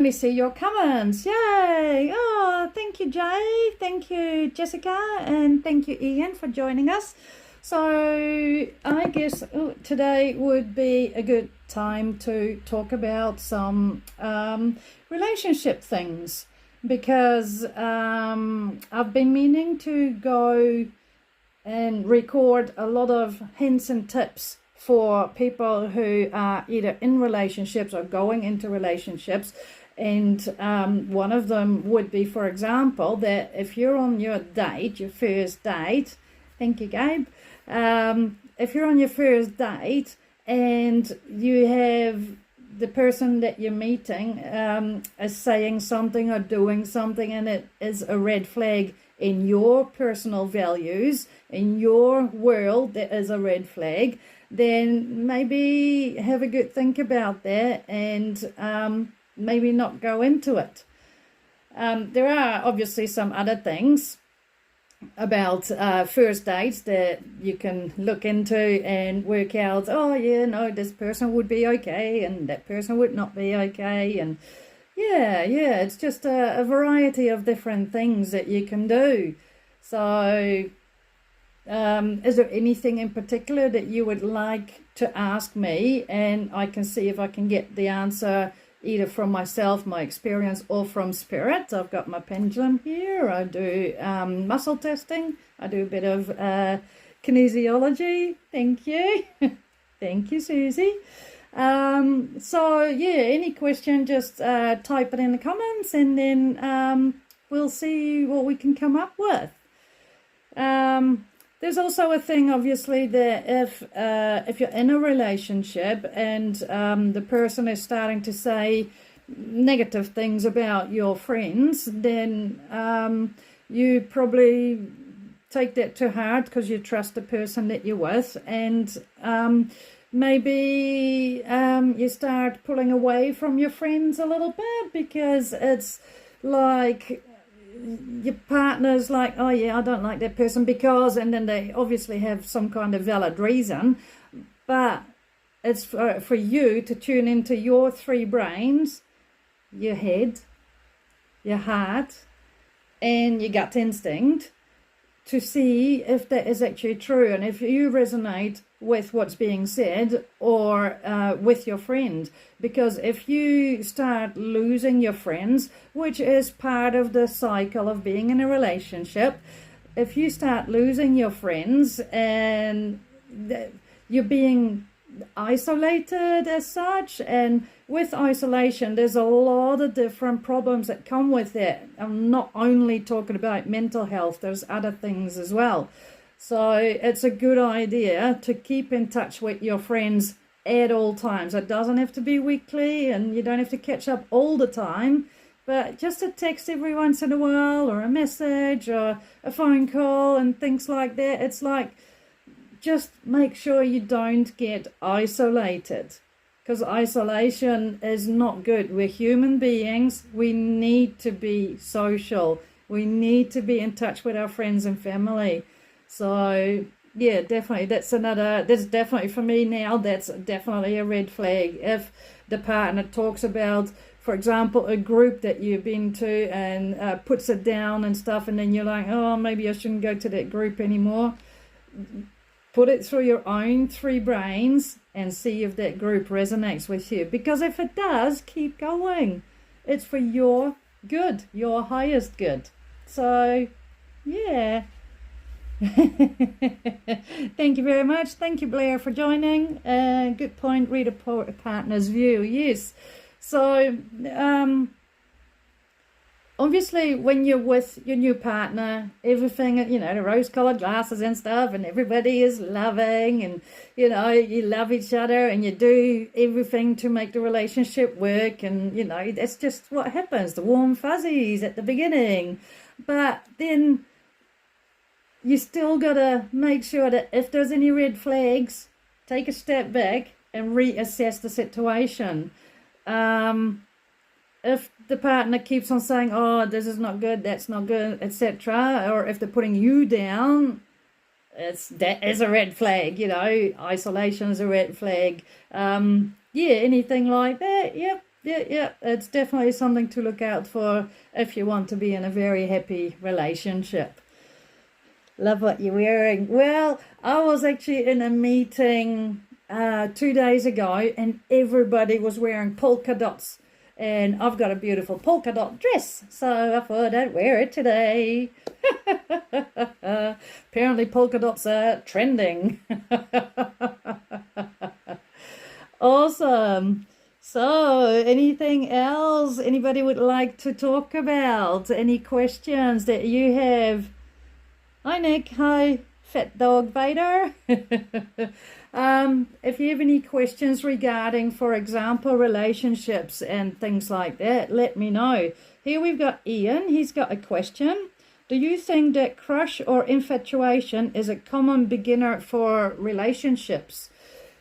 Let me see your comments. Yay! Oh, thank you, Jay. Thank you, Jessica. And thank you, Ian, for joining us. So I guess today would be a good time to talk about some relationship things, because I've been meaning to go and record a lot of hints and tips for people who are either in relationships or going into relationships. And one of them would be, for example, that if you're on your date, your first date, thank you, Gabe. If you're on your first date and you have the person that you're meeting is saying something or doing something, and it is a red flag in your personal values, in your world, there is a red flag, then maybe have a good think about that and maybe not go into it. There are obviously some other things about first dates that you can look into and work out, oh yeah, no, this person would be okay and that person would not be okay. And yeah, it's just a variety of different things that you can do. So is there anything in particular that you would like to ask me, and I can see if I can get the answer either from myself, my experience, or from spirit. I've got my pendulum here. I do muscle testing. I do a bit of kinesiology. Thank you. Thank you, Susie. So yeah, any question, just type it in the comments, and then we'll see what we can come up with. There's also a thing, obviously, that if you're in a relationship and the person is starting to say negative things about your friends, then you probably take that to heart because you trust the person that you're with, and maybe you start pulling away from your friends a little bit, because it's like your partner's like, oh yeah, I don't like that person because, and then they obviously have some kind of valid reason, but it's for you to tune into your three brains, your head, your heart, and your gut instinct, to see if that is actually true and if you resonate with what's being said or with your friend. Because if you start losing your friends, which is part of the cycle of being in a relationship, if you start losing your friends and you're being isolated as such, and with isolation there's a lot of different problems that come with it. I'm not only talking about mental health, there's other things as well. So it's a good idea to keep in touch with your friends at all times. It doesn't have to be weekly, and you don't have to catch up all the time, but just a text every once in a while, or a message, or a phone call, and things like that. It's like, just make sure you don't get isolated, because isolation is not good. We're human beings. We need to be social. We need to be in touch with our friends and family. So yeah, definitely, that's definitely for me now, that's definitely a red flag. If the partner talks about, for example, a group that you've been to and puts it down and stuff, and then you're like, oh, maybe I shouldn't go to that group anymore, put it through your own three brains and see if that group resonates with you. Because if it does, keep going. It's for your good, your highest good. So yeah. Thank you very much. Thank you, Blair, for joining. Good point. Read a partner's view. Yes. So obviously, when you're with your new partner, everything, the rose-colored glasses and stuff, and everybody is loving, and you love each other, and you do everything to make the relationship work, and that's just what happens, the warm fuzzies at the beginning. But then you still gotta make sure that if there's any red flags, take a step back and reassess the situation. If the partner keeps on saying, oh, this is not good, that's not good, etc., or if they're putting you down, that is a red flag. Isolation is a red flag. Anything like that, yep, yeah, it's definitely something to look out for if you want to be in a very happy relationship. Love what you're wearing. Well, I was actually in a meeting 2 days ago, and everybody was wearing polka dots. And I've got a beautiful polka dot dress, so I thought I'd wear it today. Apparently polka dots are trending. Awesome. So, anything else anybody would like to talk about? Any questions that you have? Hi, Nick. Hi, Fat Dog Vader. If you have any questions regarding, for example, relationships and things like that, let me know. Here we've got Ian. He's got a question. Do you think that crush or infatuation is a common beginner for relationships?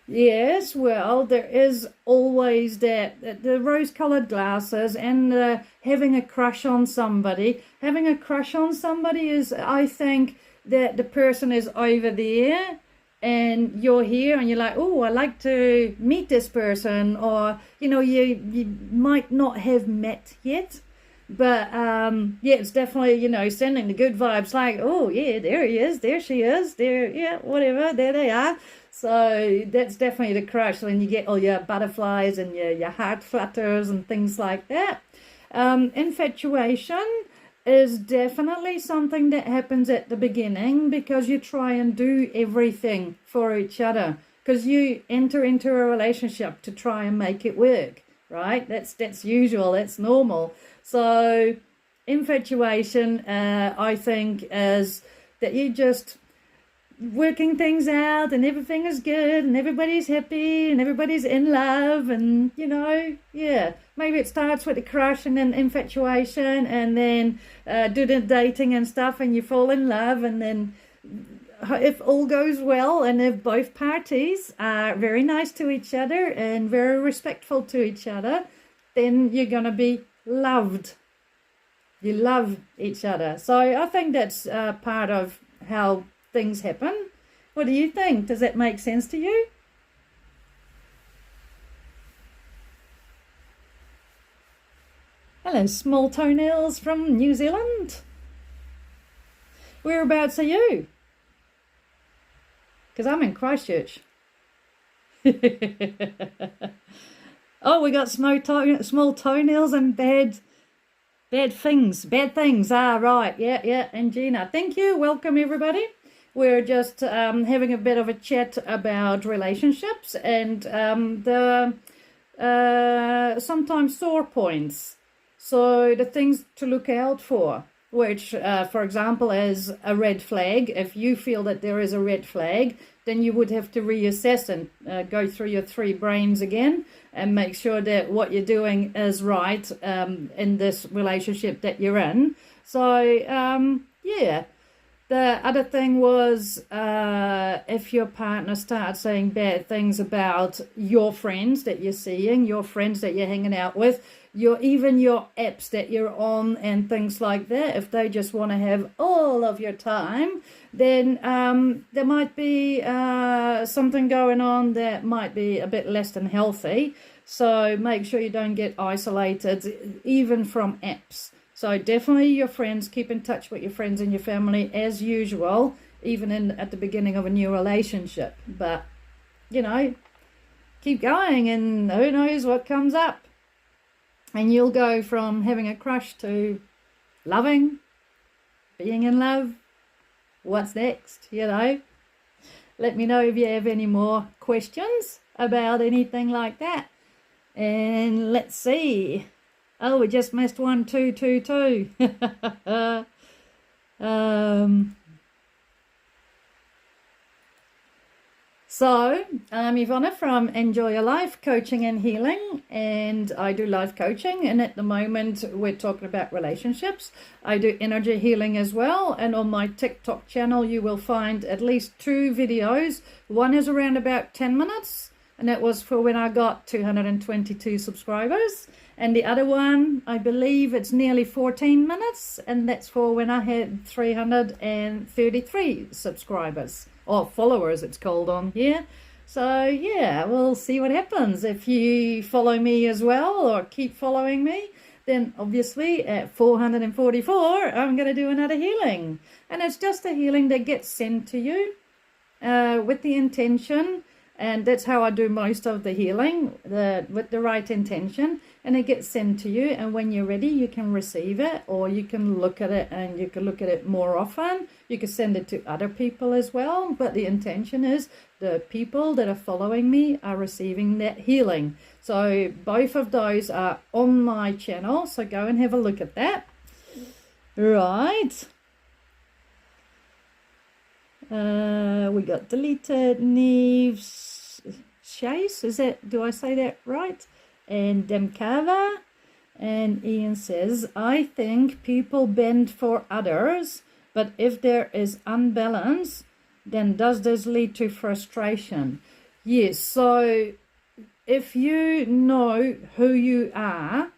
Yes, well, there is always that, the rose-colored glasses and having a crush on somebody. Having a crush on somebody is, I think, that the person is over there and you're here and you're like, oh, I'd like to meet this person. Or, you know, you might not have met yet. But, yeah, it's definitely, you know, sending the good vibes like, oh, yeah, there he is, there she is, there, yeah, whatever, there they are. So that's definitely the crush when you get all your butterflies and your heart flutters and things like that. Infatuation is definitely something that happens at the beginning because you try and do everything for each other because you enter into a relationship to try and make it work, right? That's usual, that's normal. So infatuation, I think, is that you just working things out and everything is good and everybody's happy and everybody's in love and, you know, yeah, maybe it starts with a crush and then infatuation and then do the dating and stuff and you fall in love, and then if all goes well and if both parties are very nice to each other and very respectful to each other, then you're going to be loved. You love each other. So I think that's part of how things happen. What do you think? Does that make sense to you? Hello, small toenails from New Zealand. Whereabouts are you? Because I'm in Christchurch. Oh, we got small toenails and bad things. Ah, right. Yeah. And Gina, thank you. Welcome, everybody. We're just having a bit of a chat about relationships and the sometimes sore points. So the things to look out for, which, for example, is a red flag. If you feel that there is a red flag, then you would have to reassess and go through your 3 brains again and make sure that what you're doing is right in this relationship that you're in. So, yeah. The other thing was if your partner starts saying bad things about your friends that you're seeing, your friends that you're hanging out with, even your apps that you're on and things like that, if they just want to have all of your time, then there might be something going on that might be a bit less than healthy. So make sure you don't get isolated even from apps. So definitely your friends, keep in touch with your friends and your family as usual, even at the beginning of a new relationship. But, you know, keep going and who knows what comes up. And you'll go from having a crush to loving, being in love. What's next, you know? Let me know if you have any more questions about anything like that. And let's see. Oh, we just missed 1, 2, 2, 2. So, I'm Ivana from Enjoy Your Life Coaching and Healing, and I do life coaching, and at the moment we're talking about relationships. I do energy healing as well, and on my TikTok channel you will find at least 2 videos. One is around about 10 minutes, and that was for when I got 222 subscribers. And the other one, I believe it's nearly 14 minutes, and that's for when I had 333 subscribers, or followers it's called on here. So yeah, we'll see what happens. If you follow me as well or keep following me, then obviously at 444, I'm going to do another healing. And it's just a healing that gets sent to you with the intention. And that's how I do most of the healing, with the right intention. And it gets sent to you. And when you're ready, you can receive it, or you can look at it, and you can look at it more often. You can send it to other people as well. But the intention is the people that are following me are receiving that healing. So both of those are on my channel. So go and have a look at that. Right. We got deleted, Neves, Chase, do I say that right? And Demkava, and Ian says, I think people bend for others, but if there is unbalance, then does this lead to frustration? Yes, so if you know who you are,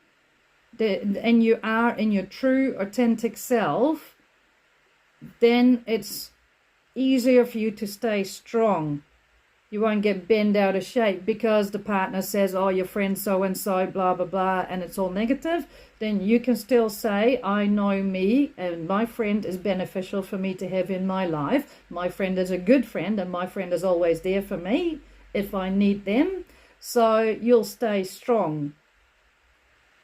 and you are in your true, authentic self, then it's easier for you to stay strong. You won't get bent out of shape because the partner says, oh, your friend so-and-so, blah, blah, blah, and it's all negative. Then you can still say, I know me, and my friend is beneficial for me to have in my life. My friend is a good friend, and my friend is always there for me if I need them. So you'll stay strong.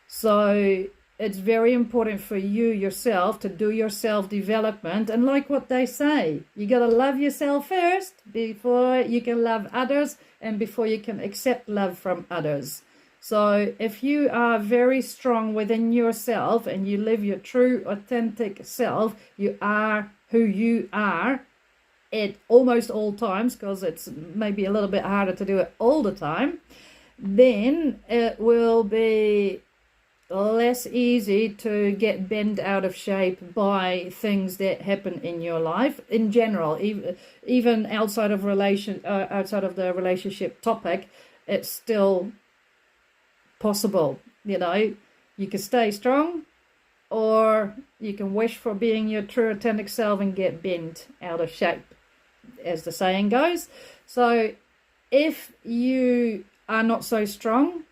So it's very important for you yourself to do your self-development. And like what they say, you got to love yourself first before you can love others and before you can accept love from others. So if you are very strong within yourself and you live your true, authentic self, you are who you are at almost all times, because it's maybe a little bit harder to do it all the time, then it will be less easy to get bent out of shape by things that happen in your life in general. Even outside of outside of the relationship topic, it's still possible. You know, you can stay strong, or you can wish for being your true authentic self and get bent out of shape, as the saying goes. So if you are not so strong,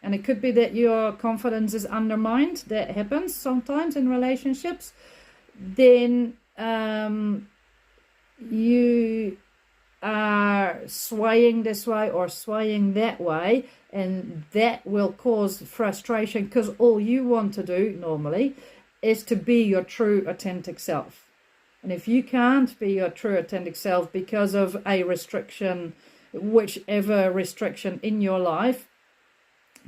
and it could be that your confidence is undermined, that happens sometimes in relationships, then you are swaying this way or swaying that way, and that will cause frustration, because all you want to do normally is to be your true authentic self. And if you can't be your true authentic self because of a restriction, whichever restriction in your life,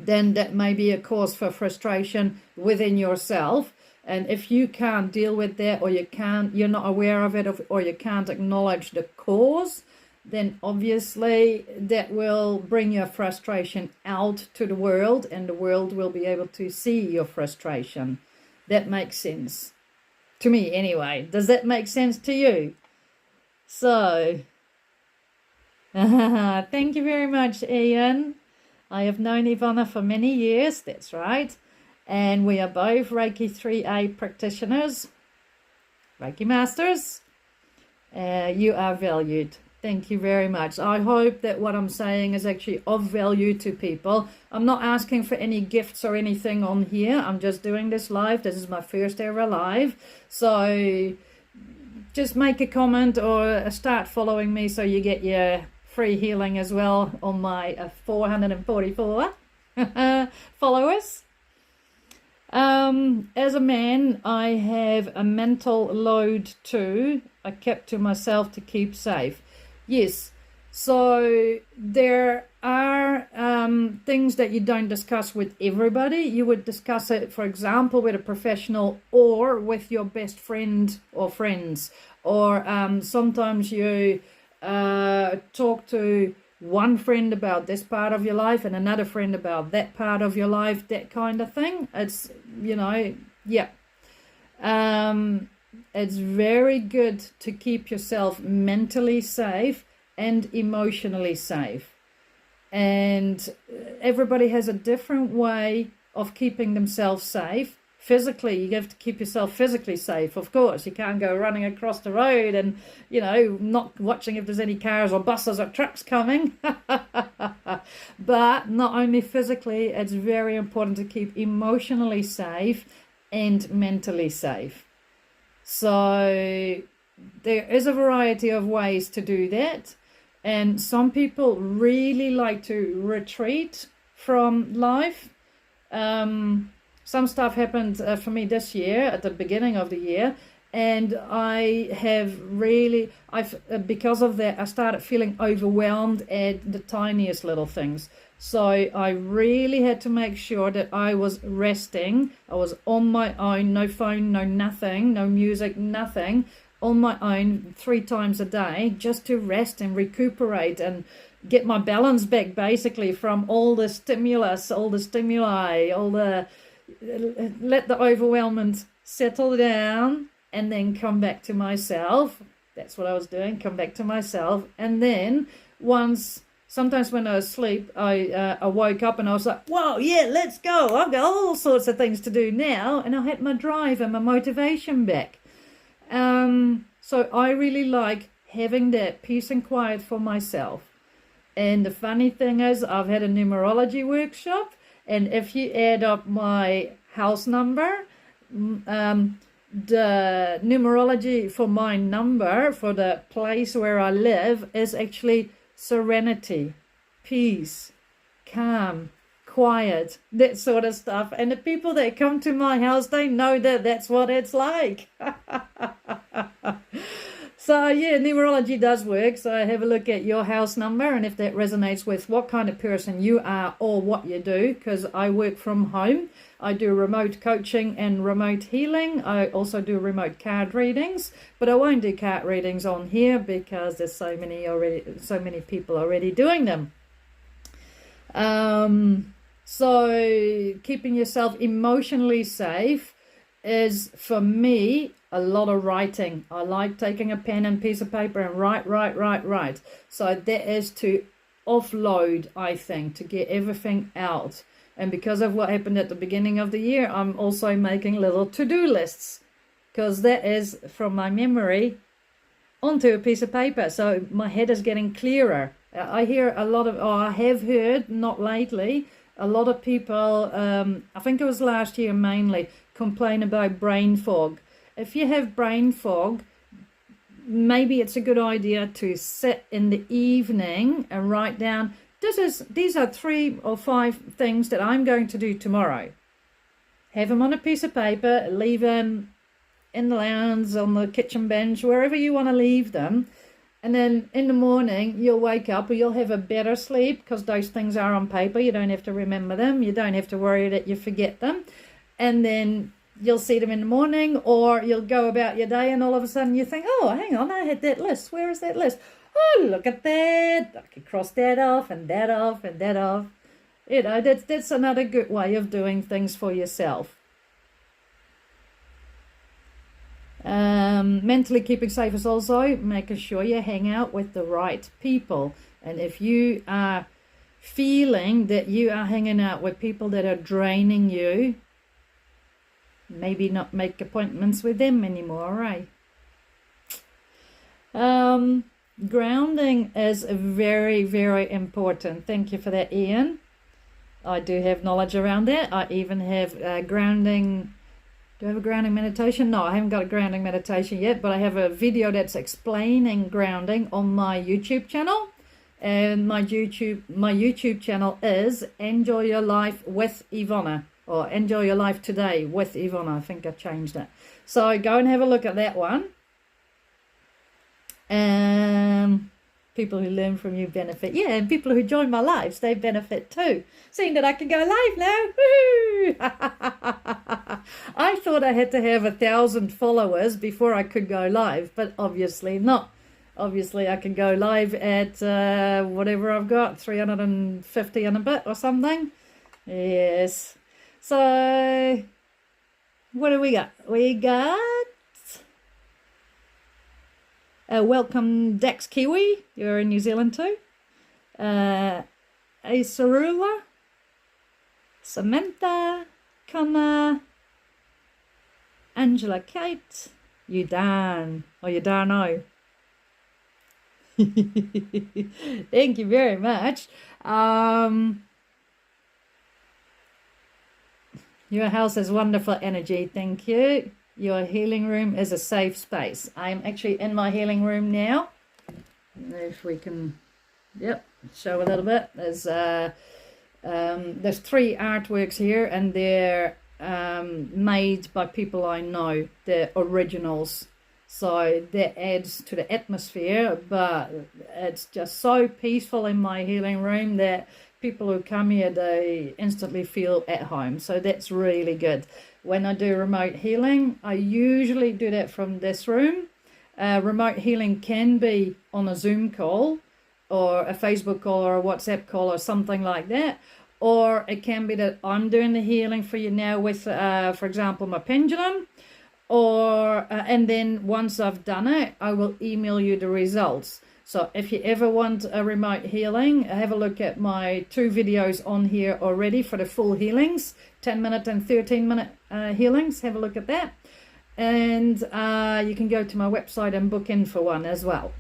then that may be a cause for frustration within yourself. And if you can't deal with that, or you're not aware of it, or you can't acknowledge the cause, then obviously that will bring your frustration out to the world, and the world will be able to see your frustration. That makes sense to me anyway. Does that make sense to you? So thank you very much, Ian. I have known Ivana for many years, that's right. And we are both Reiki 3A practitioners, Reiki masters. You are valued. Thank you very much. I hope that what I'm saying is actually of value to people. I'm not asking for any gifts or anything on here. I'm just doing this live. This is my first ever live. So just make a comment or start following me so you get your free healing as well on my 444 followers. As a man, I have a mental load too. I kept to myself to keep safe. Yes, so there are things that you don't discuss with everybody. You would discuss it, for example, with a professional or with your best friend or friends. Or sometimes you talk to one friend about this part of your life and another friend about that part of your life, that kind of thing. It's, you know, yeah. It's very good to keep yourself mentally safe and emotionally safe. And everybody has a different way of keeping themselves safe physically, you have to keep yourself physically safe, of course. You can't go running across the road and, not watching if there's any cars or buses or trucks coming. But not only physically, it's very important to keep emotionally safe and mentally safe. So there is a variety of ways to do that. And some people really like to retreat from life. Some stuff happened for me this year at the beginning of the year, and because of that, I started feeling overwhelmed at the tiniest little things. So I really had to make sure that I was resting. I was on my own, no phone, no nothing, no music, nothing, on my own 3 times a day, just to rest and recuperate and get my balance back, basically, from all the stimulus, all the stimuli, let the overwhelmment settle down and then come back to myself. That's what I was doing, come back to myself. And then sometimes when I was asleep, I woke up and I was like, whoa, yeah, let's go. I've got all sorts of things to do now. And I had my drive and my motivation back. So I really like having that peace and quiet for myself. And the funny thing is, I've had a numerology workshop, and if you add up my house number, the numerology for my number, for the place where I live, is actually serenity, peace, calm, quiet, that sort of stuff. And the people that come to my house, they know that that's what it's like. So yeah, numerology does work. So have a look at your house number, and if that resonates with what kind of person you are or what you do, because I work from home. I do remote coaching and remote healing. I also do remote card readings, but I won't do card readings on here because there's so many people already doing them. So keeping yourself emotionally safe is, for me, a lot of writing. I like taking a pen and piece of paper and write. So that is to offload, I think, to get everything out. And because of what happened at the beginning of the year, I'm also making little to-do lists, because that is from my memory onto a piece of paper. So my head is getting clearer. I have heard, not lately, a lot of people, I think it was last year mainly, complain about brain fog. If you have brain fog, maybe it's a good idea to sit in the evening and write down, these are 3 or 5 things that I'm going to do tomorrow. Have them on a piece of paper, leave them in the lounge, on the kitchen bench, wherever you want to leave them. And then in the morning, you'll wake up or you'll have a better sleep because those things are on paper. You don't have to remember them. You don't have to worry that you forget them. And then you'll see them in the morning, or you'll go about your day and all of a sudden you think, oh, hang on, I had that list. Where is that list? Oh, look at that. I can cross that off and that off and that off. That's another good way of doing things for yourself. Mentally keeping safe is also making sure you hang out with the right people. And if you are feeling that you are hanging out with people that are draining you, maybe not make appointments with them anymore, right? Grounding is very, very important. Thank you for that, Ian. I do have knowledge around that. I even have grounding. Do I have a grounding meditation? No, I haven't got a grounding meditation yet, but I have a video that's explaining grounding on my YouTube channel. And my YouTube channel is Enjoy Your Life with Ivona, or Enjoy Your Life Today with Ivona. I think I changed it. So go and have a look at that one. People who learn from you benefit. Yeah, and people who join my lives, they benefit too. Seeing that I can go live now. Woohoo! I thought I had to have 1,000 followers before I could go live, but obviously not. Obviously I can go live at whatever I've got, 350 and a bit or something. Yes. So what do we got? We got welcome Dax Kiwi, you're in New Zealand too. Asarula, Samantha, Connor, Angela, Kate, you darn, or you darno. Thank you very much. Your house has wonderful energy. Thank you. Your healing room is a safe space. I'm actually in my healing room now. If we can, yep, show a little bit. There's 3 artworks here, and they're made by people I know. They're originals. So that adds to the atmosphere, but it's just so peaceful in my healing room that people who come here, they instantly feel at home. So that's really good. When I do remote healing, I usually do that from this room. Remote healing can be on a Zoom call or a Facebook call or a WhatsApp call or something like that. Or it can be that I'm doing the healing for you now with, for example, my pendulum. Or and then once I've done it, I will email you the results. So if you ever want a remote healing, have a look at my 2 videos on here already for the full healings, 10-minute and 13-minute healings. Have a look at that. And you can go to my website and book in for one as well.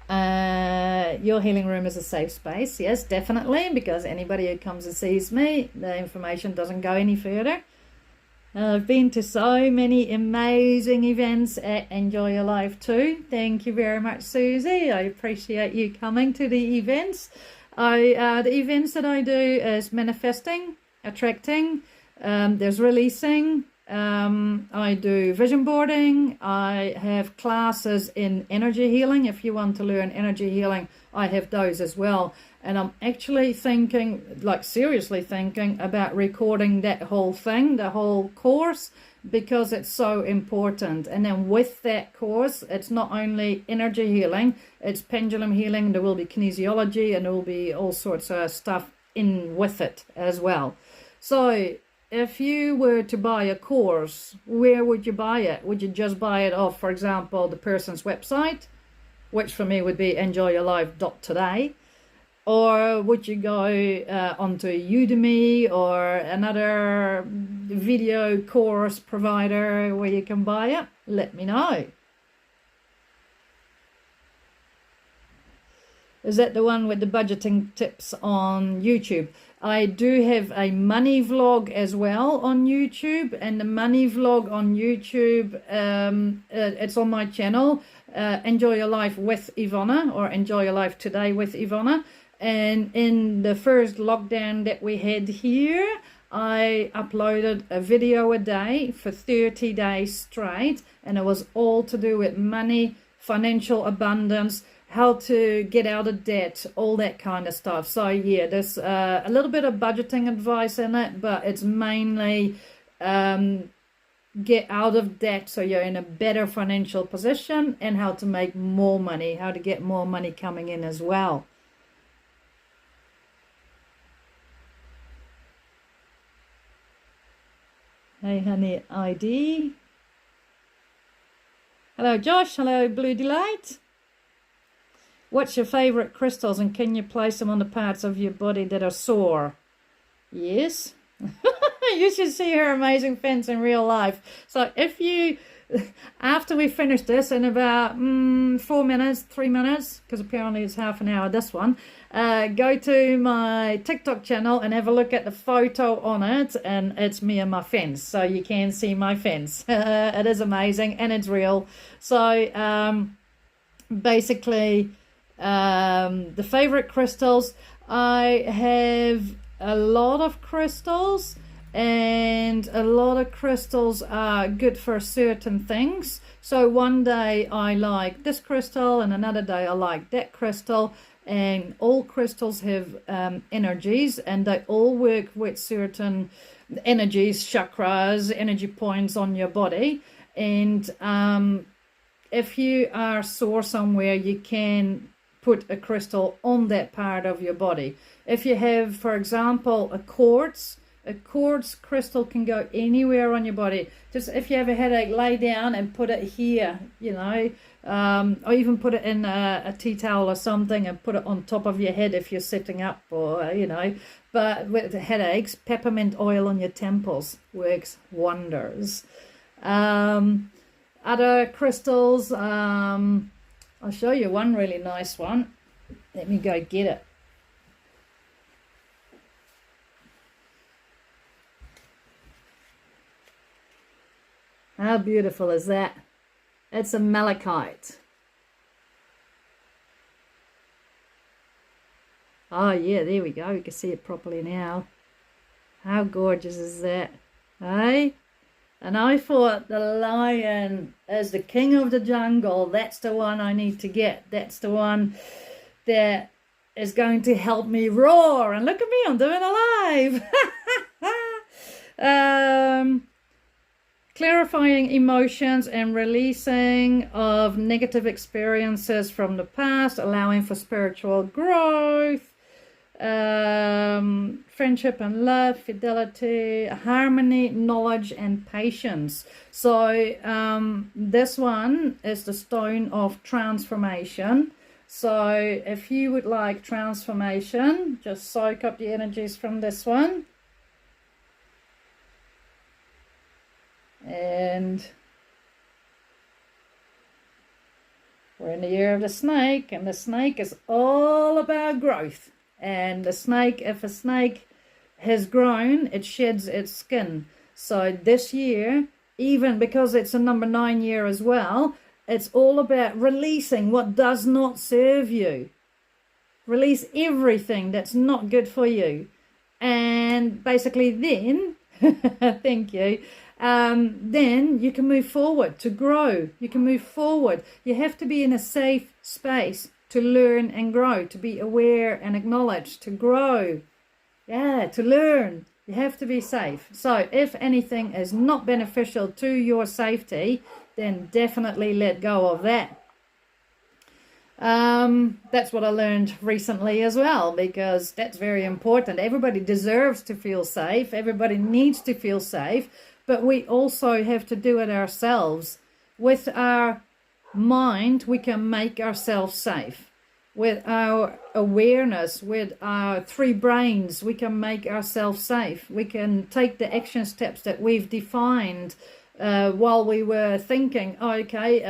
Your healing room is a safe space. Yes, definitely, because anybody who comes and sees me, the information doesn't go any further. I've been to so many amazing events at Enjoy Your Life too. Thank you very much, Susie. I appreciate you coming to the events. The events that I do is manifesting, attracting, there's releasing, I do vision boarding, I have classes in energy healing. If you want to learn energy healing, I have those as well. And I'm actually thinking, like seriously thinking about recording that whole thing, the whole course, because it's so important. And then with that course, it's not only energy healing, it's pendulum healing, there will be kinesiology, and there will be all sorts of stuff in with it as well. So if you were to buy a course, where would you buy it? Would you just buy it off, for example, the person's website, which for me would be enjoyyourlife.today? Or would you go onto Udemy or another video course provider where you can buy it? Let me know. Is that the one with the budgeting tips on YouTube? I do have a money vlog as well on YouTube, and the money vlog on YouTube, it's on my channel, Enjoy Your Life with Ivona, or Enjoy Your Life Today with Ivona. And in the first lockdown that we had here, I uploaded a video a day for 30 days straight, and it was all to do with money, financial abundance, how to get out of debt, all that kind of stuff. So yeah, there's a little bit of budgeting advice in it, but it's mainly get out of debt so you're in a better financial position, and how to make more money, how to get more money coming in as well. Hey honey ID. Hello Josh, hello Blue Delight. What's your favorite crystals, and can you place them on the parts of your body that are sore? Yes. You should see her amazing fence in real life. So if you, after we finish this in about 4 minutes, 3 minutes, because apparently it's half an hour this one, go to my TikTok channel and have a look at the photo on it, and it's me and my fence, so you can see my fence. It is amazing and it's real. So basically, the favorite crystals, I have a lot of crystals, and a lot of crystals are good for certain things. So one day I like this crystal, and another day I like that crystal, and all crystals have energies, and they all work with certain energies, chakras, energy points on your body. And if you are sore somewhere, you can put a crystal on that part of your body. If you have, for example, a quartz crystal can go anywhere on your body. Just if you have a headache, lay down and put it here, you know, or even put it in a tea towel or something, and put it on top of your head if you're sitting up, or, you know, But with the headaches, peppermint oil on your temples works wonders. Other crystals, I'll show you one really nice one. Let me go get it. How beautiful is that? It's a malachite. Oh yeah, there we go. You can see it properly now. How gorgeous is that? Hey? And I thought the lion is the king of the jungle. That's the one I need to get. That's the one that is going to help me roar. And look at me, I'm doing it live. Clarifying emotions and releasing of negative experiences from the past, allowing for spiritual growth. Friendship and love, fidelity, harmony, knowledge, and patience. So this one is the stone of transformation. So if you would like transformation, just soak up the energies from this one. And we're in the year of the snake, and the snake is all about growth. And the snake, if a snake has grown, it sheds its skin. So this year, even because it's a number 9 year as well, it's all about releasing what does not serve you. Release everything that's not good for you. And basically then, thank you, then you can move forward to grow. You can move forward. You have to be in a safe space to learn and grow, to be aware and acknowledge, to grow. Yeah, to learn. You have to be safe. So if anything is not beneficial to your safety, then definitely let go of that. That's what I learned recently as well, because that's very important. Everybody deserves to feel safe. Everybody needs to feel safe, but we also have to do it ourselves. With our mind, we can make ourselves safe. With our awareness, with our 3 brains, we can make ourselves safe. We can take the action steps that we've defined while we were thinking, oh, okay,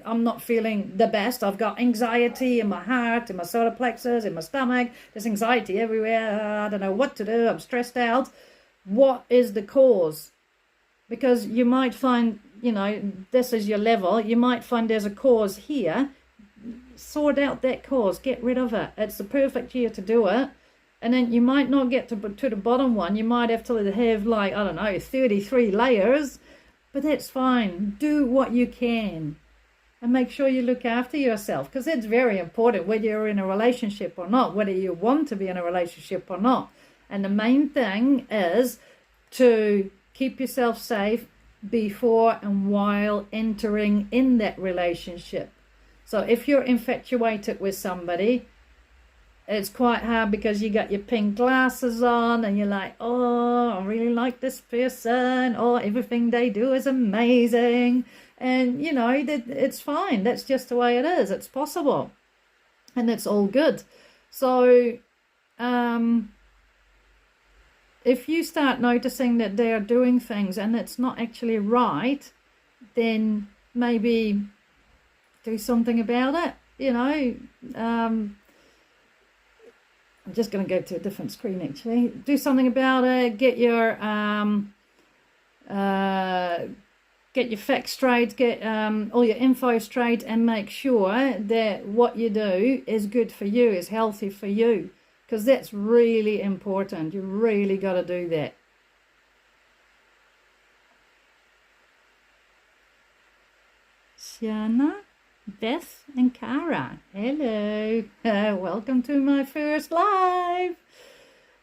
I'm not feeling the best. I've got anxiety in my heart, in my solar plexus, in my stomach. There's anxiety everywhere. I don't know what to do. I'm stressed out. What is the cause? Because you might find, you know, this is your level. You might find there's a cause here. Sort out that cause. Get rid of it. It's the perfect year to do it. And then you might not get to the bottom one. You might have to have, like, I don't know, 33 layers. But that's fine. Do what you can. And make sure you look after yourself. Because it's very important whether you're in a relationship or not. Whether you want to be in a relationship or not. And the main thing is to keep yourself safe before and while entering in that relationship. So if you're infatuated with somebody, it's quite hard because you got your pink glasses on and you're like, oh, I really like this person. Oh, everything they do is amazing. And, you know, it's fine. That's just the way it is. It's possible. And it's all good. So if you start noticing that they are doing things and it's not actually right, then maybe do something about it. You know, I'm just going to go to a different screen actually. Do something about it. Get your facts straight, get all your info straight, and make sure that what you do is good for you, is healthy for you. Because that's really important. You really got to do that. Shana, Beth, and Cara. Hello. Welcome to my first live.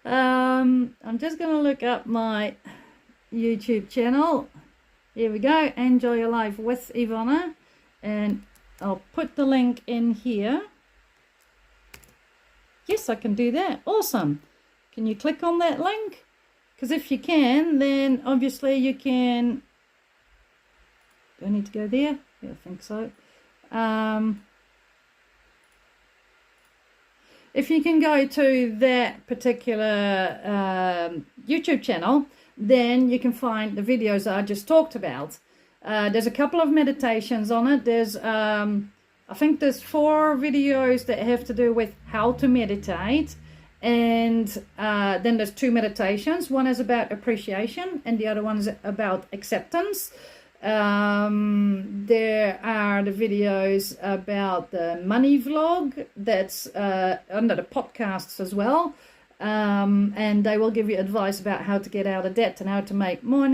I'm just going to look up my YouTube channel. Here we go. Enjoy your life with Ivana. And I'll put the link in here. Yes, I can do that. Awesome. Can you click on that link? Because if you can, then obviously you can... Do I need to go there? Yeah, I think so. if you can go to that particular YouTube channel, then you can find the videos I just talked about. There's a couple of meditations on it. There's I think there's 4 videos that have to do with how to meditate, and then there's 2 meditations. One is about appreciation and the other one is about acceptance. There are the videos about the money vlog that's under the podcasts as well, and they will give you advice about how to get out of debt and how to make more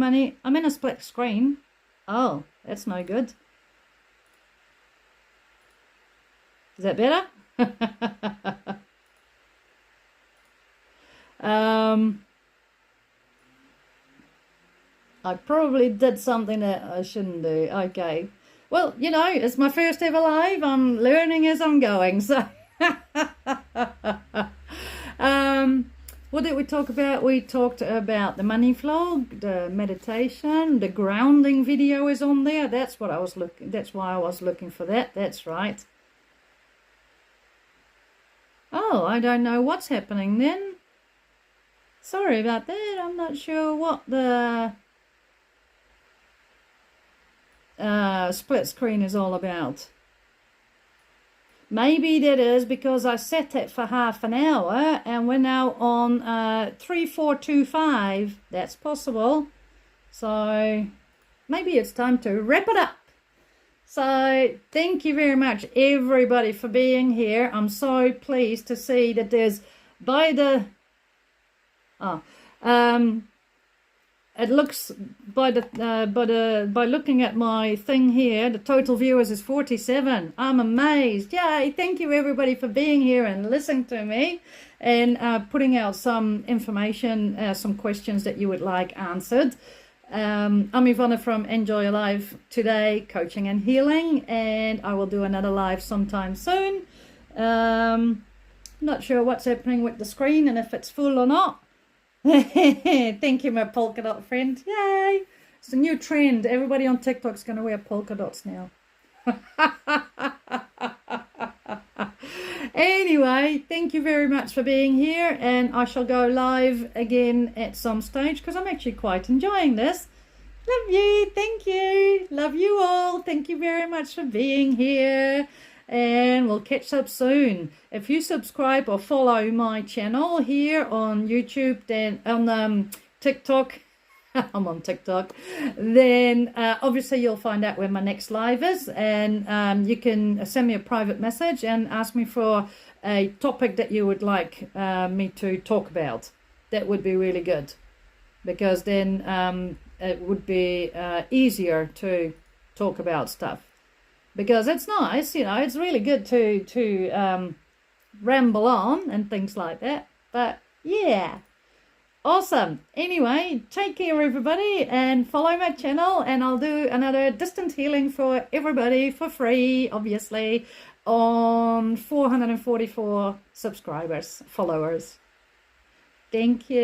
money. I'm in a split screen. Oh, that's no good. Is that better? I probably did something that I shouldn't do. Okay. Well, you know, it's my first ever live. I'm learning as I'm going. So, what did we talk about? We talked about the money vlog, the meditation, the grounding video is on there. That's what I was looking. That's why I was looking for that. That's right. Oh, I don't know what's happening then. Sorry about that. I'm not sure what the split screen is all about. Maybe that is because I set it for half an hour and we're now on 3425. That's possible. So maybe it's time to wrap it up. So thank you very much everybody for being here. I'm so pleased to see that there's by looking at my thing here, the total viewers is 47. I'm amazed. Yay, thank you everybody for being here and listening to me and putting out some information, some questions that you would like answered. I'm Ivana from Enjoy Your Life Today, Coaching and Healing, and I will do another live sometime soon. Not sure what's happening with the screen and if it's full or not. Thank you, my polka dot friend. Yay! It's a new trend. Everybody on TikTok's going to wear polka dots now. Anyway, thank you very much for being here, and I shall go live again at some stage because I'm actually quite enjoying this. Love you. Thank you. Love you all. Thank you very much for being here, and we'll catch up soon. If you subscribe or follow my channel here on YouTube, then on TikTok, I'm on TikTok, then obviously you'll find out where my next live is, and you can send me a private message and ask me for a topic that you would like me to talk about. That would be really good, because then it would be easier to talk about stuff, because it's nice, you know, it's really good to ramble on and things like that, but yeah. Awesome. Anyway, take care everybody and follow my channel, and I'll do another distant healing for everybody for free, obviously, on 444 followers. Thank you.